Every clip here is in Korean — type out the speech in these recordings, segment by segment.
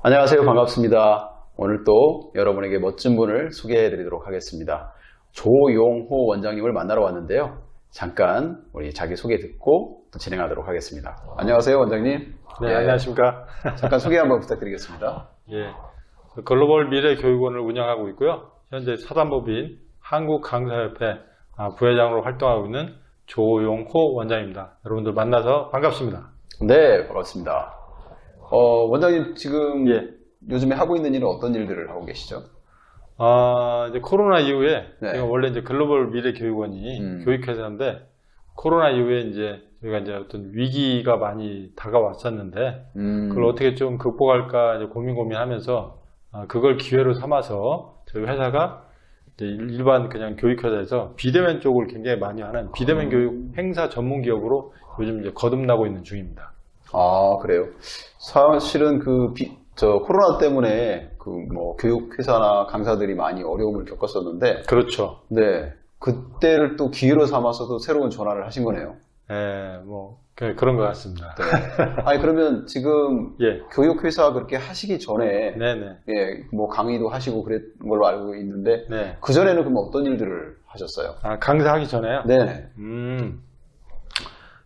안녕하세요. 반갑습니다. 오늘 또 여러분에게 멋진 분을 소개해 드리도록 하겠습니다. 조용호 원장님을 만나러 왔는데요. 잠깐 우리 자기소개 듣고 또 진행하도록 하겠습니다. 안녕하세요, 원장님. 네, 안녕하십니까. 잠깐 소개 한번 부탁드리겠습니다. 예, 글로벌 미래교육원을 운영하고 있고요. 현재 사단법인 한국강사협회 부회장으로 활동하고 있는 조용호 원장입니다. 여러분들 만나서 반갑습니다. 네, 반갑습니다. 원장님 지금 예. 요즘에 하고 있는 일은 어떤 일들을 하고 계시죠? 이제 코로나 이후에 네. 제가 원래 이제 글로벌 미래교육원이 교육회사인데 코로나 이후에 이제 저희가 이제 어떤 위기가 많이 다가왔었는데 그걸 어떻게 좀 극복할까 이제 고민하면서 그걸 기회로 삼아서 저희 회사가 이제 일반 그냥 교육회사에서 비대면 쪽을 굉장히 많이 하는 비대면 교육 행사 전문 기업으로 요즘 이제 거듭나고 있는 중입니다. 아, 그래요? 사실은 코로나 때문에 교육회사나 강사들이 많이 어려움을 겪었었는데. 그렇죠. 네. 그때를 또 기회로 삼아서도 새로운 전환을 하신 거네요. 네, 그런 것 같습니다. 네. 아니, 그러면 지금 예. 교육회사 그렇게 하시기 전에. 네네. 예, 강의도 하시고 그랬던 걸로 알고 있는데. 네. 그전에는 그럼 어떤 일들을 하셨어요? 강사하기 전에요? 네.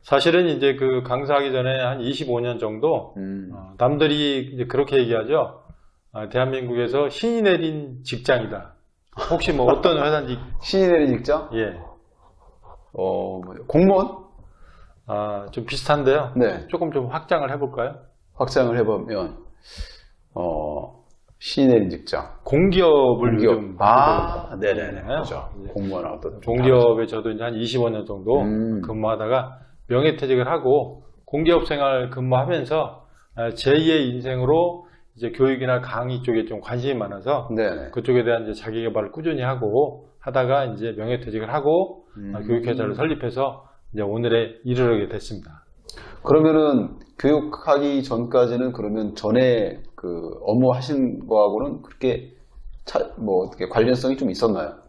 사실은 이제 그 강사하기 전에 한 25년 정도, 남들이 이제 그렇게 얘기하죠. 대한민국에서 신이 내린 직장이다. 혹시 어떤 회사인지. 신이 내린 직장? 예. 공무원? 좀 비슷한데요. 네. 조금 좀 확장을 해볼까요? 확장을 해보면, 신이 내린 직장. 공기업을 공기업. 요즘. 네네네. 그렇죠. 공무원하고 또. 공기업에 저도 이제 한 25년 정도 근무하다가 명예퇴직을 하고 공기업 생활 근무하면서 제2의 인생으로 이제 교육이나 강의 쪽에 좀 관심이 많아서 네네. 그쪽에 대한 이제 자기 개발을 꾸준히 하고 하다가 이제 명예퇴직을 하고 교육회사를 설립해서 이제 오늘에 이르게 됐습니다. 그러면은 교육하기 전까지는 그러면 전에 그 업무 하신 거하고는 그렇게 어떻게 관련성이 좀 있었나요?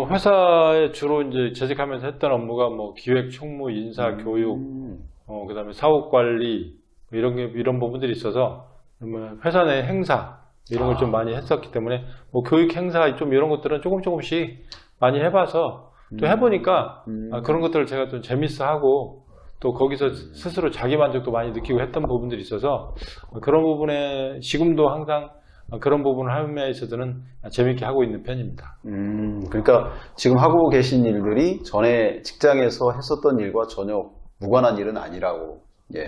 회사에 주로 이제 재직하면서 했던 업무가 기획, 총무, 인사, 교육, 그다음에 사업 관리 이런 부분들이 있어서 회사 내 행사 이런 걸 좀 많이 했었기 때문에 교육 행사 좀 이런 것들은 조금씩 많이 해봐서 또 해보니까 그런 것들을 제가 좀 재밌어하고 또 거기서 스스로 자기 만족도 많이 느끼고 했던 부분들이 있어서 그런 부분에 지금도 항상 그런 부분을 함에 있어서는 재밌게 하고 있는 편입니다. 그러니까 지금 하고 계신 일들이 전에 직장에서 했었던 일과 전혀 무관한 일은 아니라고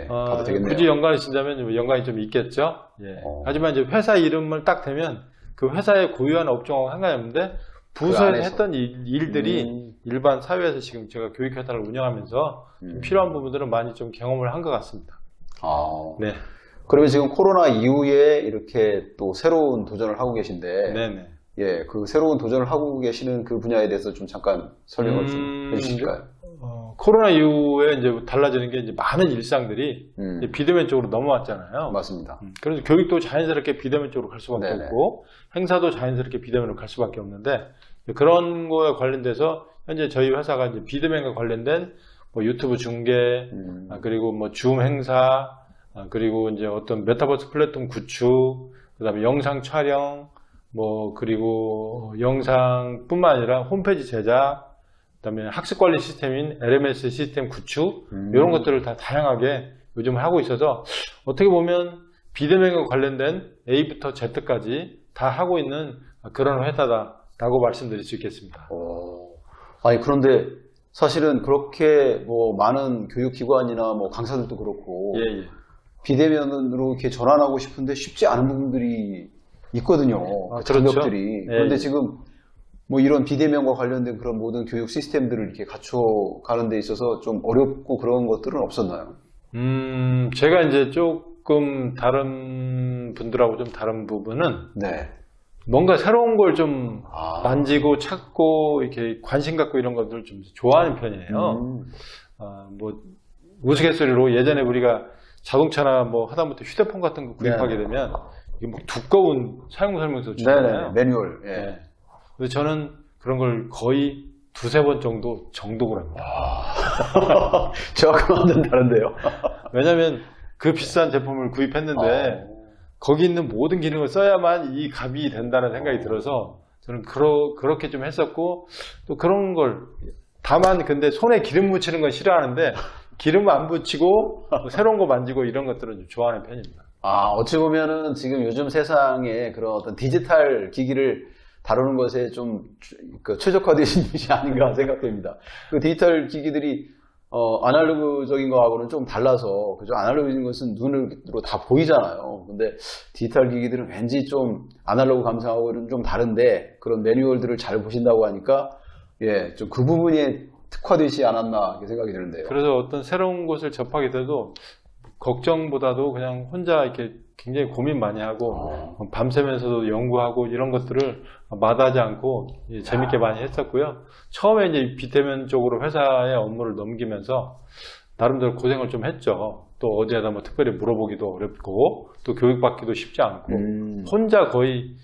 봐도 되겠네요. 굳이 연관이 있다면 연관이 좀 있겠죠. 예. 하지만 이제 회사 이름을 딱 대면 그 회사의 고유한 업종하고 상관이 없는데 부서에서 했던 일들이 일반 사회에서 지금 제가 교육회사를 운영하면서 좀 필요한 부분들은 많이 좀 경험을 한 것 같습니다. 네. 그러면 지금 코로나 이후에 이렇게 또 새로운 도전을 하고 계신데, 네네. 예, 그 새로운 도전을 하고 계시는 그 분야에 대해서 좀 잠깐 설명을 좀 해주실까요? 코로나 이후에 이제 달라지는 게 이제 많은 일상들이 이제 비대면 쪽으로 넘어왔잖아요. 맞습니다. 그래서 교육도 자연스럽게 비대면 쪽으로 갈 수밖에 네네. 없고, 행사도 자연스럽게 비대면으로 갈 수밖에 없는데, 그런 거에 관련돼서 현재 저희 회사가 이제 비대면과 관련된 유튜브 중계, 그리고 줌 행사, 그리고 이제 어떤 메타버스 플랫폼 구축, 그다음에 영상 촬영, 그리고 영상뿐만 아니라 홈페이지 제작, 그다음에 학습 관리 시스템인 LMS 시스템 구축, 이런 것들을 다 다양하게 요즘 하고 있어서 어떻게 보면 비대면과 관련된 A부터 Z까지 다 하고 있는 그런 회사다라고 말씀드릴 수 있겠습니다. 아니, 그런데 사실은 그렇게 많은 교육기관이나 강사들도 그렇고, 예. 비대면으로 이렇게 전환하고 싶은데 쉽지 않은 부분들이 있거든요. 장벽들이. 그렇죠. 그런데 지금 이런 비대면과 관련된 그런 모든 교육 시스템들을 이렇게 갖춰가는 데 있어서 좀 어렵고 그런 것들은 없었나요? 제가 이제 조금 다른 분들하고 좀 다른 부분은 네. 뭔가 새로운 걸 좀 만지고 찾고 이렇게 관심 갖고 이런 것들을 좀 좋아하는 편이에요. 우스갯소리로 예전에 우리가 자동차나 하다못해 휴대폰 같은 거 구입하게 되면 이게 두꺼운 사용 설명서 주잖아요. 매뉴얼. 예. 네. 그래서 저는 그런 걸 거의 두세 번 정도 정독을 합니다. 저하고는 완전 다른데요. 왜냐면 그 비싼 제품을 구입했는데 거기 있는 모든 기능을 써야만 이 값이 된다는 생각이 들어서 저는 그렇게 좀 했었고 또 그런 걸 다만 근데 손에 기름 묻히는 건 싫어하는데 기름 안 붙이고 새로운 거 만지고 이런 것들은 좀 좋아하는 편입니다. 어찌 보면은 지금 요즘 세상에 그런 어떤 디지털 기기를 다루는 것에 좀 최적화되신 분이 아닌가 생각됩니다. 그 디지털 기기들이 아날로그적인 거하고는 좀 달라서, 그죠? 아날로그적인 것은 눈으로 다 보이잖아요. 근데 디지털 기기들은 왠지 좀 아날로그 감성하고는 좀 다른데, 그런 매뉴얼들을 잘 보신다고 하니까, 예, 좀 그 부분이 특화되지 않았나, 이렇게 생각이 드는데요. 그래서 어떤 새로운 곳을 접하게 돼도, 걱정보다도 그냥 혼자 이렇게 굉장히 고민 많이 하고, 밤새면서도 연구하고 이런 것들을 마다하지 않고 재밌게 많이 했었고요. 처음에 이제 비대면 쪽으로 회사의 업무를 넘기면서 나름대로 고생을 좀 했죠. 또 어디에다 뭐 특별히 물어보기도 어렵고 또 교육받기도 쉽지 않고 혼자 거의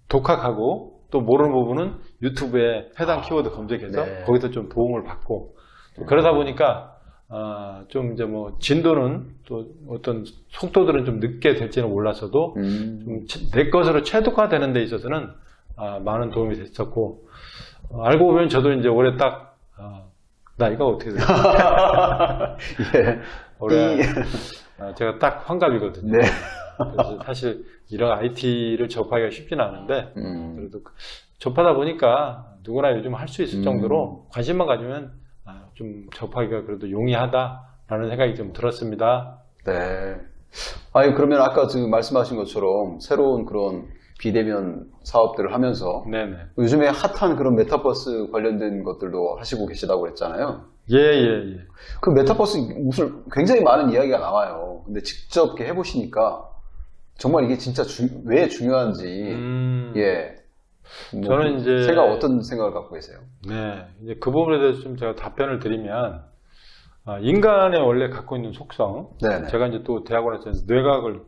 독학하고 또 모르는 부분은 유튜브에 해당 키워드 검색해서 네. 거기서 좀 도움을 받고 그러다 보니까 좀 이제 뭐 진도는 또 어떤 속도들은 좀 늦게 될지는 몰랐어도 좀 내 것으로 최적화되는 데 있어서는 많은 도움이 됐었고 알고 보면 저도 이제 올해 딱 나이가 어떻게 돼요? 예. 올해 제가 딱 환갑이거든요. 네. 그래서 사실 이런 IT를 접하기가 쉽지는 않은데 그래도 접하다 보니까 누구나 요즘 할 수 있을 정도로 관심만 가지면 좀 접하기가 그래도 용이하다라는 생각이 좀 들었습니다. 네. 아니, 그러면 아까 지금 말씀하신 것처럼 새로운 그런 비대면 사업들을 하면서 네네. 요즘에 핫한 그런 메타버스 관련된 것들도 하시고 계시다고 그랬잖아요. 예. 그 메타버스 무슨 굉장히 많은 이야기가 나와요. 근데 직접 이렇게 해보시니까 정말 이게 진짜 왜 중요한지, 예. 뭐 저는 이제 어떤 생각을 갖고 계세요? 네, 이제 그 부분에 대해서 좀 제가 답변을 드리면 인간의 원래 갖고 있는 속성, 네네. 제가 이제 또 대학원에서 뇌과학을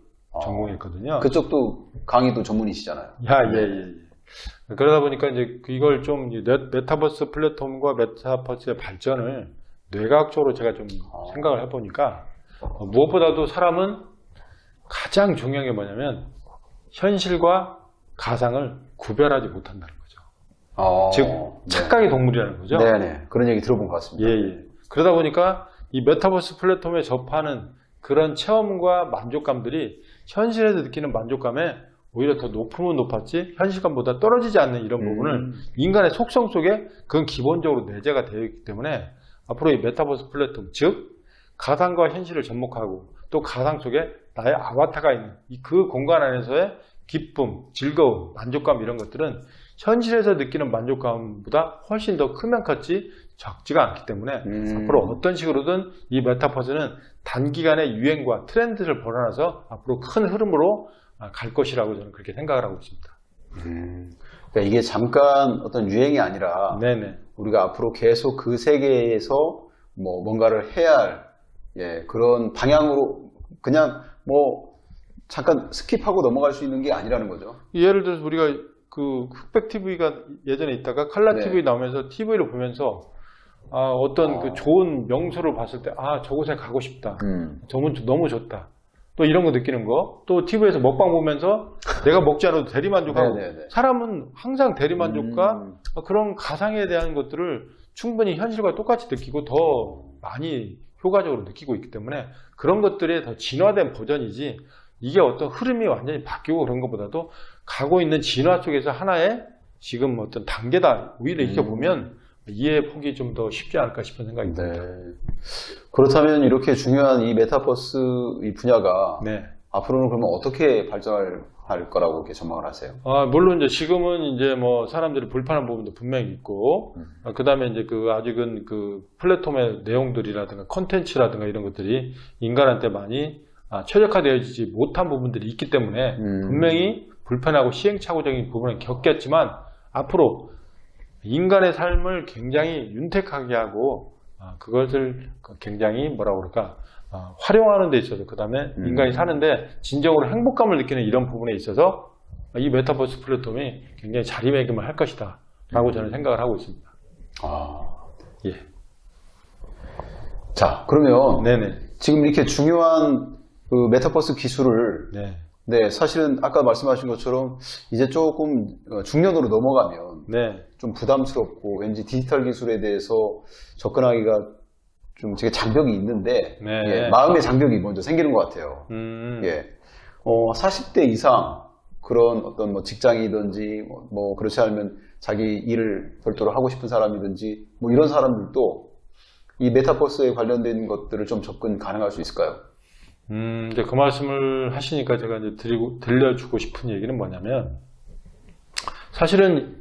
전공했거든요. 그쪽도 강의도 전문이시잖아요. 예. 그러다 보니까 이제 이걸 좀 메타버스 플랫폼과 메타버스의 발전을 뇌과학적으로 제가 좀 생각을 해보니까 무엇보다도 사람은 가장 중요한 게 뭐냐면 현실과 가상을 구별하지 못한다는 거죠. 즉 착각의 동물이라는 거죠. 네네. 그런 얘기 들어본 것 같습니다. 예. 그러다 보니까 이 메타버스 플랫폼에 접하는 그런 체험과 만족감들이 현실에서 느끼는 만족감에 오히려 더 높으면 높았지 현실감보다 떨어지지 않는 이런 부분을 인간의 속성 속에 그건 기본적으로 내재가 되어 있기 때문에 앞으로 이 메타버스 플랫폼 즉 가상과 현실을 접목하고 또 가상 속에 나의 아바타가 있는 그 공간 안에서의 기쁨, 즐거움, 만족감 이런 것들은 현실에서 느끼는 만족감보다 훨씬 더 크면 컸지 적지가 않기 때문에 앞으로 어떤 식으로든 이 메타버스는 단기간의 유행과 트렌드를 벌어나서 앞으로 큰 흐름으로 갈 것이라고 저는 그렇게 생각을 하고 있습니다. 그러니까 이게 잠깐 어떤 유행이 아니라 네네. 우리가 앞으로 계속 그 세계에서 뭐 뭔가를 해야 할 그런 방향으로 그냥 뭐 잠깐 스킵하고 넘어갈 수 있는 게 아니라는 거죠. 예를 들어서 우리가 그 흑백 TV가 예전에 있다가 칼라 네. TV 나오면서 TV를 보면서 어떤 그 좋은 명소를 봤을 때 저곳에 가고 싶다. 저건 너무 좋다. 또 이런 거 느끼는 거. 또 TV에서 먹방 보면서 내가 먹지 않아도 대리만족하고 네네네. 사람은 항상 대리만족과 그런 가상에 대한 것들을 충분히 현실과 똑같이 느끼고 더 많이 효과적으로 느끼고 있기 때문에 그런 것들의 더 진화된 버전이지 이게 어떤 흐름이 완전히 바뀌고 그런 것보다도 가고 있는 진화 속에서 하나의 지금 어떤 단계다. 오히려 이렇게 보면 이해 폭이 좀 더 쉽지 않을까 싶은 생각이 듭니다. 그렇다면 이렇게 중요한 이 메타버스 이 분야가 네. 앞으로는 그러면 어떻게 발전할 거라고 이렇게 전망을 하세요? 물론 이제 지금은 이제 뭐 사람들이 불편한 부분도 분명히 있고, 그 다음에 이제 아직은 그 플랫폼의 내용들이라든가 콘텐츠라든가 이런 것들이 인간한테 많이 최적화되어지지 못한 부분들이 있기 때문에 분명히 불편하고 시행착오적인 부분은 겪겠지만 앞으로 인간의 삶을 굉장히 윤택하게 하고 그것을 굉장히 뭐라 그럴까 활용하는 데 있어서 그 다음에 인간이 사는데 진정으로 행복감을 느끼는 이런 부분에 있어서 이 메타버스 플랫폼이 굉장히 자리매김을 할 것이다 라고 저는 생각을 하고 있습니다. 예. 자, 그러면 네네. 지금 이렇게 중요한 그 메타버스 기술을 네. 네, 사실은 아까 말씀하신 것처럼 이제 조금 중년으로 넘어가면 네. 좀 부담스럽고 왠지 디지털 기술에 대해서 접근하기가 좀 되게 장벽이 있는데 네. 예, 마음의 장벽이 먼저 생기는 것 같아요. 예, 40대 이상 그런 어떤 뭐 직장이든지 뭐 그렇지 않으면 자기 일을 별도로 하고 싶은 사람이든지 뭐 이런 사람들도 이 메타버스에 관련된 것들을 좀 접근 가능할 수 있을까요? 이제 그 말씀을 하시니까 제가 이제 들려주고 싶은 얘기는 뭐냐면, 사실은,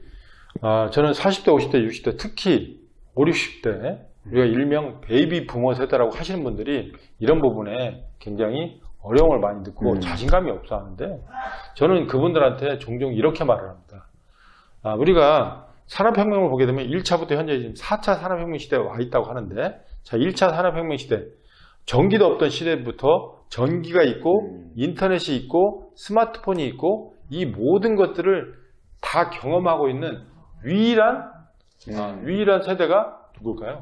저는 40대, 50대, 60대, 특히 5, 60대, 우리가 일명 베이비 부모 세대라고 하시는 분들이 이런 부분에 굉장히 어려움을 많이 느끼고 자신감이 없어 하는데, 저는 그분들한테 종종 이렇게 말을 합니다. 우리가 산업혁명을 보게 되면 1차부터 현재 지금 4차 산업혁명 시대에 와 있다고 하는데, 자, 1차 산업혁명 시대, 전기도 없던 시대부터 전기가 있고 인터넷이 있고 스마트폰이 있고 이 모든 것들을 다 경험하고 있는 유일한 세대가 누굴까요?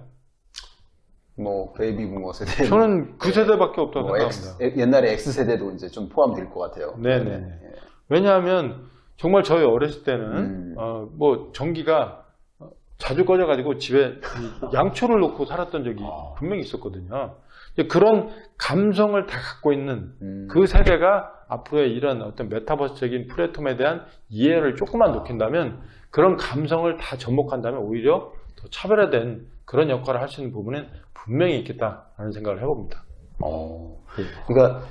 뭐 베이비 부모 세대. 저는 그 세대밖에 없다고 뭐 생각합니다. 옛날에 X세대도 이제 좀 포함될 것 같아요. 네네. 예. 왜냐하면 정말 저희 어렸을 때는 뭐 전기가 자주 꺼져가지고 집에 이 양초를 놓고 살았던 적이 분명히 있었거든요. 그런 감성을 다 갖고 있는 그 세대가 앞으로의 이런 어떤 메타버스적인 플랫폼에 대한 이해를 조금만 높인다면, 그런 감성을 다 접목한다면 오히려 더 차별화된 그런 역할을 할 수 있는 부분은 분명히 있겠다라는 생각을 해봅니다. 그러니까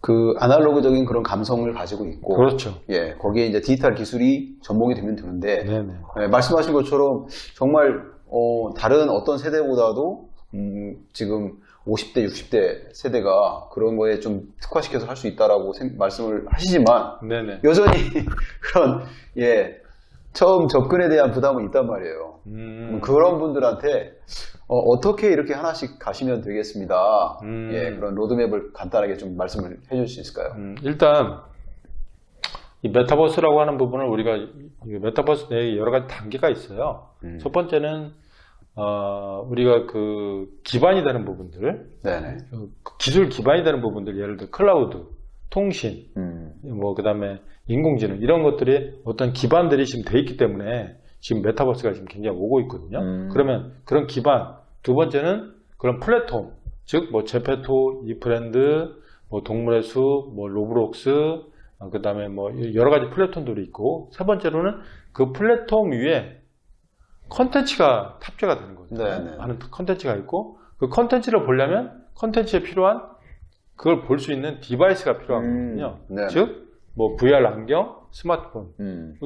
그 아날로그적인 그런 감성을 가지고 있고, 그렇죠. 예, 거기에 이제 디지털 기술이 접목이 되면 되는데, 네네. 예, 말씀하신 것처럼 정말 다른 어떤 세대보다도 지금 50대, 60대 세대가 그런 거에 좀 특화시켜서 할 수 있다라고 말씀을 하시지만, 네네. 여전히 그런 처음 접근에 대한 부담은 있단 말이에요. 그런 분들한테 어떻게 이렇게 하나씩 가시면 되겠습니다. 예, 그런 로드맵을 간단하게 좀 말씀을 해줄 수 있을까요? 일단 이 메타버스라고 하는 부분을 우리가 메타버스 내에 여러 가지 단계가 있어요. 첫 번째는 우리가 그 기반이 되는 부분들, 네네. 기술 기반이 되는 부분들, 예를 들어 클라우드, 통신, 뭐 그다음에 인공지능 이런 것들이 어떤 기반들이 지금 돼 있기 때문에 지금 메타버스가 지금 굉장히 오고 있거든요. 그러면 그런 기반, 두 번째는 그런 플랫폼, 즉 뭐 제페토, 이프랜드, 뭐 동물의 숲, 뭐 로블록스, 그다음에 뭐 여러 가지 플랫폼들이 있고, 세 번째로는 그 플랫폼 위에 컨텐츠가 탑재가 되는 거죠. 네네. 많은 컨텐츠가 있고, 그 컨텐츠를 보려면 컨텐츠에 필요한 그걸 볼 수 있는 디바이스가 필요하거든요. 즉 뭐 VR 안경, 스마트폰,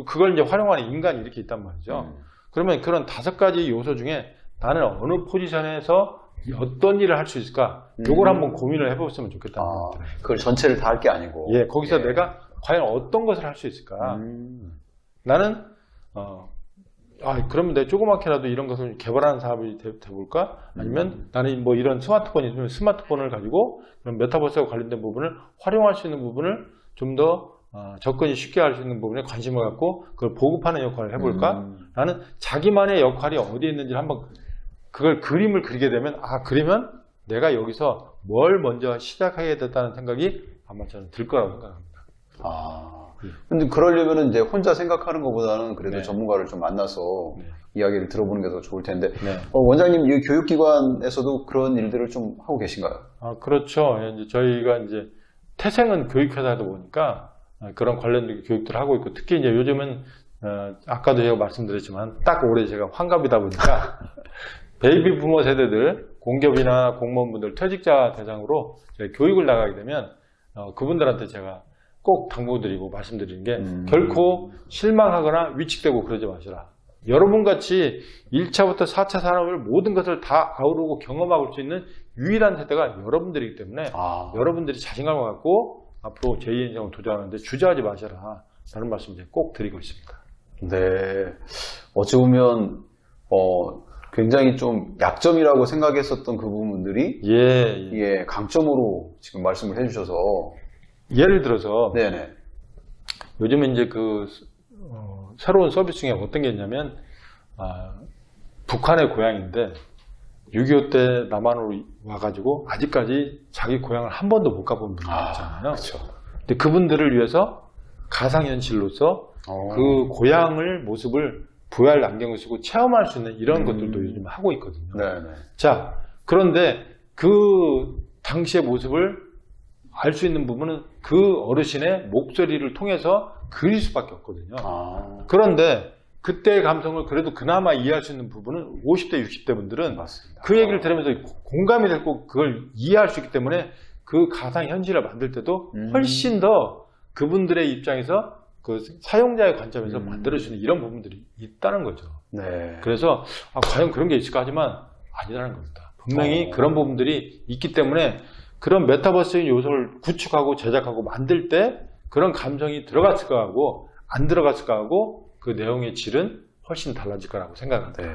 그걸 이제 활용하는 인간이 이렇게 있단 말이죠. 그러면 그런 5가지 요소 중에 나는 어느 포지션에서 어떤 일을 할 수 있을까? 요걸 한번 고민을 해보셨으면 좋겠다는 생각이 들어요. 그걸 전체를 다 할 게 아니고. 예, 거기서 내가 과연 어떤 것을 할 수 있을까? 나는 그러면 내가 조그맣게라도 이런 것을 개발하는 사업이 돼볼까? 아니면 나는 뭐 이런 스마트폰이 있으면 스마트폰을 가지고 그런 메타버스와 관련된 부분을 활용할 수 있는 부분을 좀 더 접근이 쉽게 할 수 있는 부분에 관심을 갖고 그걸 보급하는 역할을 해볼까? 라는 자기만의 역할이 어디에 있는지 한번 그걸 그림을 그리게 되면, 그리면 내가 여기서 뭘 먼저 시작하게 됐다는 생각이 아마 저는 들 거라고 생각합니다. 근데 그러려면은 이제 혼자 생각하는 것보다는 그래도 네. 전문가를 좀 만나서 이야기를 들어보는 게 더 좋을 텐데, 네. 원장님, 이 교육기관에서도 그런 일들을 좀 하고 계신가요? 그렇죠. 이제 저희가 이제 태생은 교육회사다 보니까 그런 관련 교육들을 하고 있고, 특히 이제 요즘은 아까도 제가 말씀드렸지만 딱 올해 제가 환갑이다 보니까 베이비 부모 세대들, 공기업이나 공무원분들, 퇴직자 대상으로 제가 교육을 나가게 되면 그분들한테 제가 꼭 당부드리고 말씀드리는 게, 결코 실망하거나 위축되고 그러지 마시라. 여러분같이 1차부터 4차 산업을 모든 것을 다 아우르고 경험할 수 있는 유일한 세대가 여러분들이기 때문에 여러분들이 자신감을 갖고 앞으로 제2의 인생을 도전하는데 주저하지 마셔라 라는 말씀 꼭 드리고 있습니다. 네. 어찌 보면 굉장히 좀 약점이라고 생각했었던 그 부분들이 강점으로 지금 말씀을 해주셔서, 예를 들어서 네네. 요즘에 이제 그 새로운 서비스 중에 어떤 게 있냐면, 북한의 고향인데 6.25 때 남한으로 와가지고 아직까지 자기 고향을 한 번도 못 가본 분이 있잖아요. 그렇죠. 근데 근데 그분들을 위해서 가상현실로서 그 고향을 모습을 VR 안경을 쓰고 체험할 수 있는 이런 것들도 요즘 하고 있거든요. 네네. 자, 그런데 그 당시의 모습을 알 수 있는 부분은 그 어르신의 목소리를 통해서 그릴 수밖에 없거든요. 그런데 그때의 감성을 그래도 그나마 이해할 수 있는 부분은 50대, 60대 분들은 맞습니다. 그 얘기를 들으면서 공감이 되고 그걸 이해할 수 있기 때문에 그 가상현실을 만들 때도 훨씬 더 그분들의 입장에서 그 사용자의 관점에서 만들어 주는 이런 부분들이 있다는 거죠. 네. 그래서 과연 그런 게 있을까 하지만 아니라는 겁니다. 분명히 그런 부분들이 있기 때문에 그런 메타버스의 요소를 구축하고 제작하고 만들 때 그런 감정이 들어갔을 거하고 안 들어갔을 거하고 그 내용의 질은 훨씬 달라질 거라고 생각합니다. 네.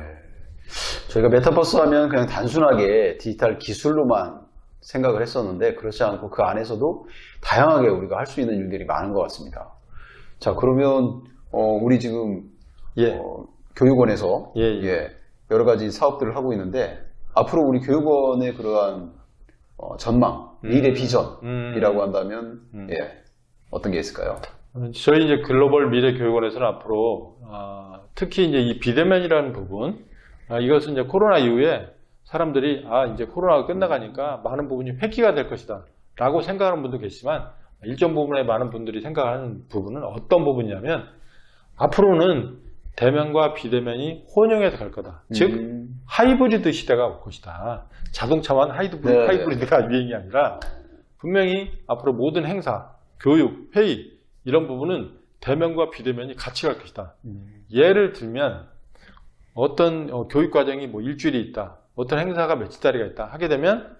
저희가 메타버스 하면 그냥 단순하게 디지털 기술로만 생각을 했었는데 그렇지 않고 그 안에서도 다양하게 우리가 할 수 있는 일들이 많은 것 같습니다. 자, 그러면 우리 지금 교육원에서 여러 가지 사업들을 하고 있는데 앞으로 우리 교육원의 그러한 전망, 미래 비전이라고 한다면 어떤 게 있을까요? 저희 이제 글로벌 미래 교육원에서는 앞으로 특히 이제 이 비대면이라는 부분, 이것은 이제 코로나 이후에 사람들이 이제 코로나가 끝나가니까 많은 부분이 회귀가 될 것이다 라고 생각하는 분도 계시지만 일정 부분에 많은 분들이 생각하는 부분은 어떤 부분이냐면 앞으로는 대면과 비대면이 혼용해서 갈 거다. 즉 하이브리드 시대가 올 것이다. 자동차만 하이브리드가 유행이 아니라 분명히 앞으로 모든 행사, 교육, 회의 이런 부분은 대면과 비대면이 같이 갈 것이다. 예를 들면 어떤 교육 과정이 뭐 일주일이 있다. 어떤 행사가 며칠 달이가 있다 하게 되면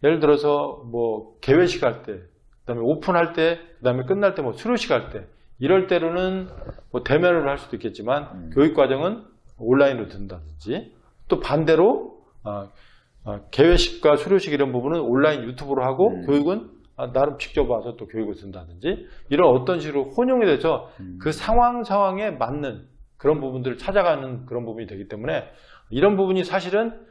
예를 들어서 뭐 개회식 할 때, 그다음에 오픈할 때, 그다음에 끝날 때 뭐 수료식 할 때 이럴 때로는 뭐 대면으로 할 수도 있겠지만 교육 과정은 온라인으로 듣는다든지 또 반대로 개회식과 수료식 이런 부분은 온라인 유튜브로 하고 교육은 나름 직접 와서 또 교육을 듣는다든지 이런 어떤 식으로 혼용이 돼서 그 상황에 맞는 그런 부분들을 찾아가는 그런 부분이 되기 때문에 이런 부분이 사실은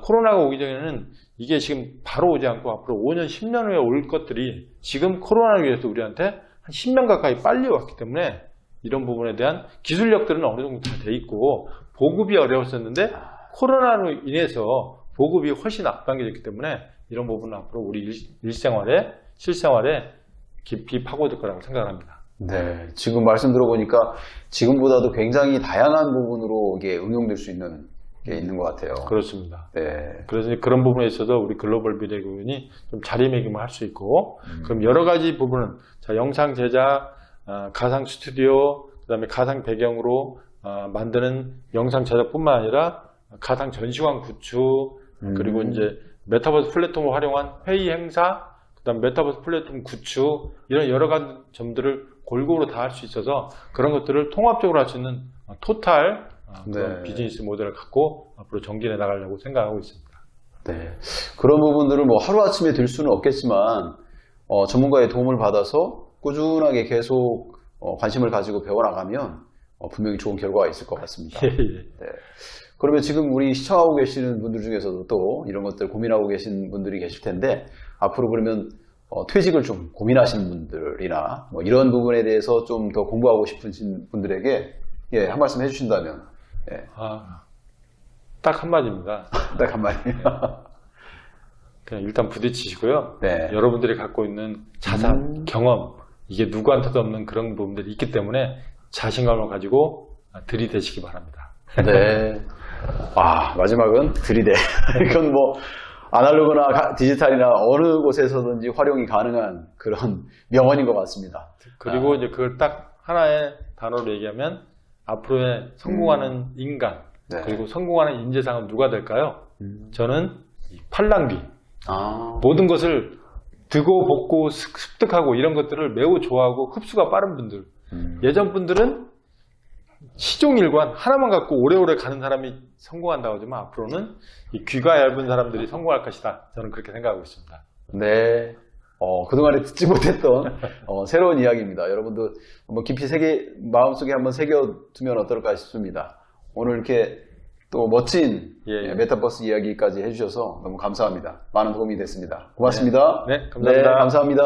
코로나가 오기 전에는 이게 지금 바로 오지 않고 앞으로 5년, 10년 후에 올 것들이 지금 코로나를 위해서 우리한테 한 10년 가까이 빨리 왔기 때문에 이런 부분에 대한 기술력들은 어느 정도 다 돼 있고 보급이 어려웠었는데 코로나로 인해서 보급이 훨씬 앞당겨졌기 때문에 이런 부분은 앞으로 우리 일생활에 실생활에 깊이 파고들 거라고 생각합니다. 네, 지금 말씀 들어보니까 지금보다도 굉장히 다양한 부분으로 이게 응용될 수 있는 게 있는 것 같아요. 그렇습니다. 네. 그래서 그런 부분에 있어서 우리 글로벌 미래교육원이 좀 자리매김을 할 수 있고, 그럼 여러 가지 부분은 영상 제작, 가상 스튜디오, 그다음에 가상 배경으로 만드는 영상 제작뿐만 아니라 가상 전시관 구축, 그리고 이제 메타버스 플랫폼을 활용한 회의 행사, 그다음 메타버스 플랫폼 구축 이런 여러 가지 점들을 골고루 다 할 수 있어서 그런 것들을 통합적으로 할 수 있는 토탈 그런 비즈니스 모델을 갖고 앞으로 전개해 나가려고 생각하고 있습니다. 네, 그런 부분들을 뭐 하루아침에 될 수는 없겠지만 전문가의 도움을 받아서 꾸준하게 계속 관심을 가지고 배워나가면 분명히 좋은 결과가 있을 것 같습니다. 네. 그러면 지금 우리 시청하고 계시는 분들 중에서도 또 이런 것들 고민하고 계신 분들이 계실 텐데 앞으로 그러면 퇴직을 좀 고민하시는 분들이나 뭐 이런 부분에 대해서 좀 더 공부하고 싶으신 분들에게 한 말씀 해주신다면 딱 한마디입니다. 딱 한마디. 그냥 일단 부딪히시고요. 네. 여러분들이 갖고 있는 자산, 경험 이게 누구한테도 없는 그런 부분들이 있기 때문에 자신감을 가지고 들이대시기 바랍니다. 네. 마지막은 들이대. 이건 뭐 아날로그나 디지털이나 어느 곳에서든지 활용이 가능한 그런 명언인 것 같습니다. 그리고 이제 그걸 딱 하나의 단어로 얘기하면 앞으로의 성공하는 인간 그리고 성공하는 인재상은 누가 될까요? 저는 팔랑귀 모든 것을 드고 볶고 습득하고 이런 것들을 매우 좋아하고 흡수가 빠른 분들 예전 분들은 시종일관 하나만 갖고 오래오래 가는 사람이 성공한다고 하지만 앞으로는 이 귀가 얇은 사람들이 성공할 것이다. 저는 그렇게 생각하고 있습니다. 네. 그동안에 듣지 못했던 새로운 이야기입니다. 여러분도 한번 깊이 마음속에 한번 새겨두면 어떨까 싶습니다. 오늘 이렇게 또 멋진 메타버스 이야기까지 해주셔서 너무 감사합니다. 많은 도움이 됐습니다. 고맙습니다. 네 감사합니다. 네, 감사합니다.